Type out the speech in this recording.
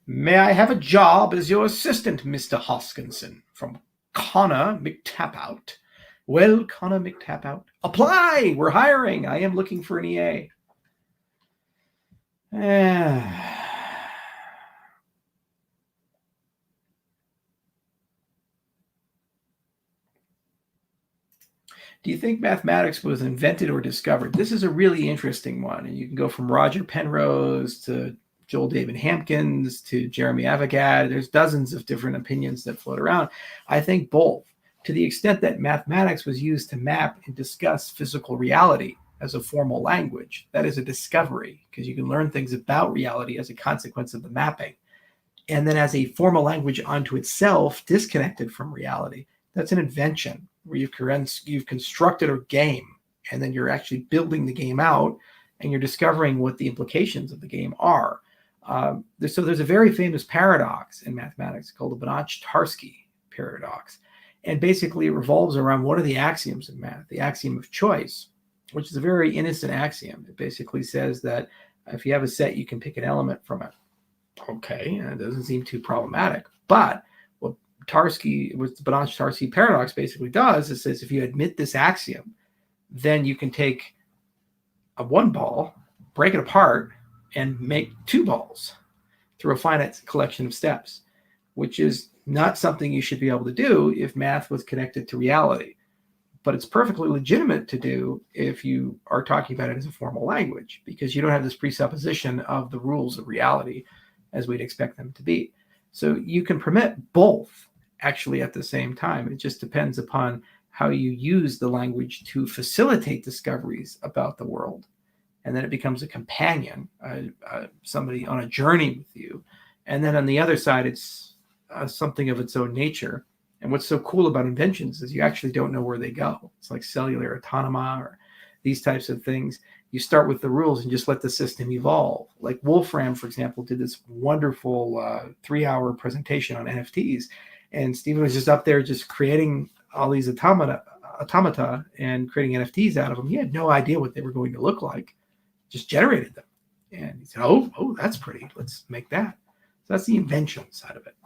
May I have a job as your assistant, Mr. Hoskinson? From Connor McTapout. Well, Connor McTapout, apply! We're hiring. I am looking for an EA. Do you think mathematics was invented or discovered? This is a really interesting one. And you can go from Roger Penrose to Joel David Hampkins to Jeremy Avogadro. There's dozens of different opinions that float around. I think both. To the extent that mathematics was used to map and discuss physical reality as a formal language, that is a discovery, because you can learn things about reality as a consequence of the mapping. And then as a formal language unto itself, disconnected from reality, that's an invention where you've constructed a game, and then you're actually building the game out, and you're discovering what the implications of the game are. So there's a very famous paradox in mathematics called the Banach-Tarski paradox. And basically it revolves around one of the axioms of math, the axiom of choice, which is a very innocent axiom. It basically says that if you have a set, you can pick an element from it. Okay, and it doesn't seem too problematic. But what the Banach-Tarski paradox basically does is says if you admit this axiom, then you can take a one ball, break it apart, and make two balls through a finite collection of steps, which is not something you should be able to do if math was connected to reality. But it's perfectly legitimate to do if you are talking about it as a formal language, because you don't have this presupposition of the rules of reality as we'd expect them to be. So you can permit both actually at the same time. It just depends upon how you use the language to facilitate discoveries about the world. And then it becomes a companion, somebody on a journey with you. And then on the other side, it's something of its own nature. And what's so cool about inventions is you actually don't know where they go. It's like cellular autonoma or these types of things. You start with the rules and just let the system evolve. Like Wolfram, for example, did this wonderful 3-hour presentation on NFTs. And Stephen was just up there just creating all these automata and creating NFTs out of them. He had no idea what they were going to look like, just generated them. And he said, oh, that's pretty. Let's make that. So that's the invention side of it.